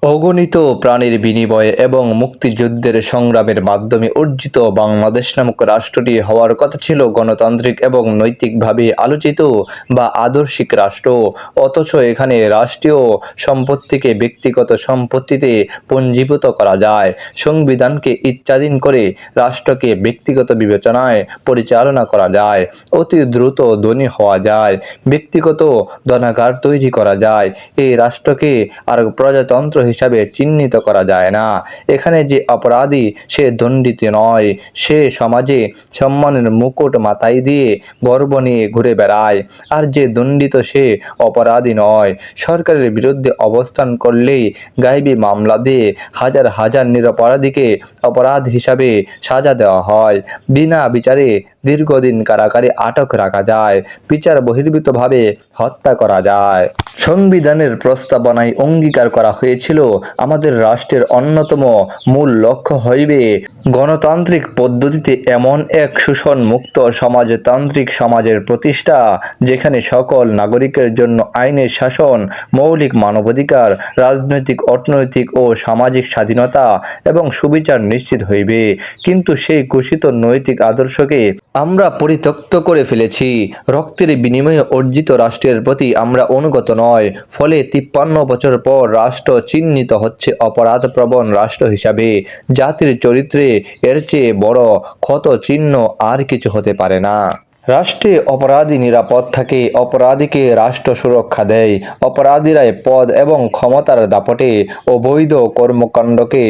অগণিত প্রাণের বিনিময়ে এবং মুক্তিযুদ্ধের সংগ্রামের মাধ্যমে অর্জিত বাংলাদেশ নামক রাষ্ট্রটি হওয়ার কথা ছিল গণতান্ত্রিক এবং নৈতিকভাবে আলোচিত বা আদর্শিক রাষ্ট্র। অথচ এখানে রাষ্ট্রীয় সম্পত্তিকে ব্যক্তিগত সম্পত্তিতে পঞ্জীভূত করা যায়, সংবিধানকে ইচ্ছাধীন করে রাষ্ট্রকে ব্যক্তিগত বিবেচনায় পরিচালনা করা যায়, অতি দ্রুত ধনী হওয়া যায়, ব্যক্তিগত ধনাগার তৈরি করা যায়। এই রাষ্ট্রকে আর প্রজাতন্ত্র হিসাবে চিহ্নিত করা যায় না। এখানে যে অপরাধী সে দণ্ডিত নয়, সে সমাজে সম্মানের মুকুট মাথায় দিয়ে গর্ব নিয়ে ঘুরে বেড়ায়। আর যে দণ্ডিত সে অপরাধী নয়। সরকারের বিরুদ্ধে অবস্থান করলেই গায়েবী মামলা দিয়ে হাজার হাজার নিরপরাধীকে অপরাধ হিসাবে সাজা দেওয়া হয়। বিনা বিচারে দীর্ঘদিন কারাগারে আটক রাখা যায়, বিচার বহির্ভূতভাবে হত্যা করা যায়। সংবিধানের প্রস্তাবনায় অঙ্গীকার করা হয়েছিল আমাদের রাষ্ট্রের অন্যতম মূল লক্ষ্য হইবে গণতান্ত্রিক পদ্ধতিতে এমন এক শোষণ মুক্ত সমাজতান্ত্রিক সমাজের প্রতিষ্ঠা, যেখানে সকল নাগরিকের জন্য আইনের শাসন, মৌলিক মানবাধিকার, রাজনৈতিক, অর্থনৈতিক ও সামাজিক স্বাধীনতা এবং সুবিচার নিশ্চিত হইবে। কিন্তু সেই ঘোষিত নৈতিক আদর্শকে আমরা পরিত্যক্ত করে ফেলেছি। রক্তের বিনিময়ে অর্জিত রাষ্ট্রের প্রতি আমরা অনুগত নয়। ফলে 53 বছর পর রাষ্ট্র চিহ্নিত হচ্ছে অপরাধপ্রবণ রাষ্ট্র হিসাবে। জাতির চরিত্রে এর চেয়ে বড় ক্ষত চিহ্ন আর কিছু হতে পারে না। রাষ্ট্রে অপরাধী নিরাপদ থাকে, অপরাধীকে রাষ্ট্র সুরক্ষা দেয়। অপরাধীরাই পদ এবং ক্ষমতার দাপটে অবৈধ কর্মকাণ্ডকে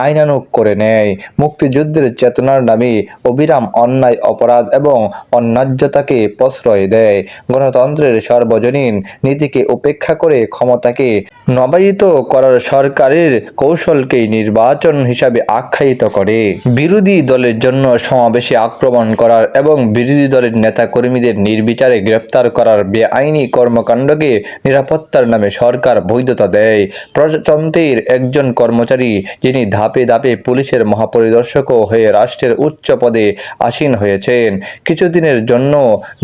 আইনানুগ করে নেয়। মুক্তিযুদ্ধের চেতনার নামে অবিরাম অন্যায়, অপরাধ এবং অন্যায্যতাকে প্রশ্রয় দেয়। গণতন্ত্রের সর্বজনীন নীতিকে উপেক্ষা করে ক্ষমতাকে নবায়িত করার সরকারের কৌশলকেই নির্বাচন হিসাবে আখ্যায়িত করে। বিরোধী দলের জন্য সমাবেশে আক্রমণ করার এবং বিরোধী দলের নেতাকর্মীদের নির্বিচারে গ্রেপ্তার করার বেআইনি কর্মকাণ্ডকে নিরাপত্তার নামে সরকার বৈধতা দেয়। প্রজাতন্ত্রের একজন কর্মচারী, যিনি ধাপে ধাপে পুলিশের মহাপরিদর্শকও হয়ে রাষ্ট্রের উচ্চ পদে আসীন হয়েছেন, কিছুদিনের জন্য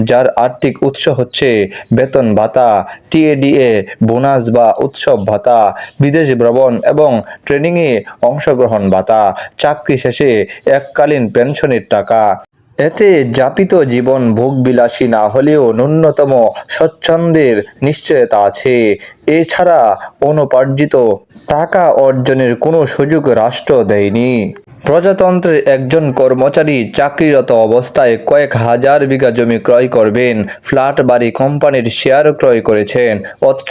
যার আর্থিক উৎস হচ্ছে বেতন ভাতা, টিএডিএ, বোনাস বা উৎসব ভাতা, বিদেশ ভ্রমণ এবং ট্রেনিংয়ে অংশগ্রহণ ভাতা, চাকরি শেষে এককালীন পেনশনের টাকা, এতে যাপিত জীবন ভোগবিলাসী না হলেও ন্যূনতম স্বচ্ছন্দের নিশ্চয়তা আছে। এছাড়া অনুপার্জিত টাকা অর্জনের কোনো সুযোগ রাষ্ট্র দেয়নি। প্রজাতন্ত্রের একজন কর্মচারী চাকরিরত অবস্থায় কয়েক হাজার বিঘা জমি ক্রয় করবেন, ফ্ল্যাট, বাড়ি, কোম্পানির শেয়ার ক্রয় করেছেন, অথচ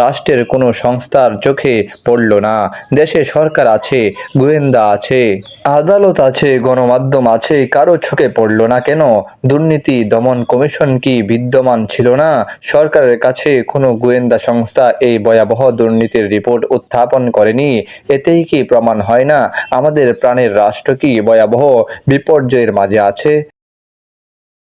রাষ্ট্রের কোনো সংস্থার চোখে পড়ল না। দেশে সরকার আছে, গোয়েন্দা আছে, আদালত আছে, গণমাধ্যম আছে, কারো চোখে পড়ল না কেন? দুর্নীতি দমন কমিশন কি বিদ্যমান ছিল না? সরকারের কাছে কোনো গোয়েন্দা সংস্থা এই ভয়াবহ দুর্নীতির রিপোর্ট উত্থাপন করেনি? এতেই কি প্রমাণ হয় না আমাদের প্রাণের রাষ্ট্র কি ভয়াবহ বিপর্যয়ের মাঝে আছে?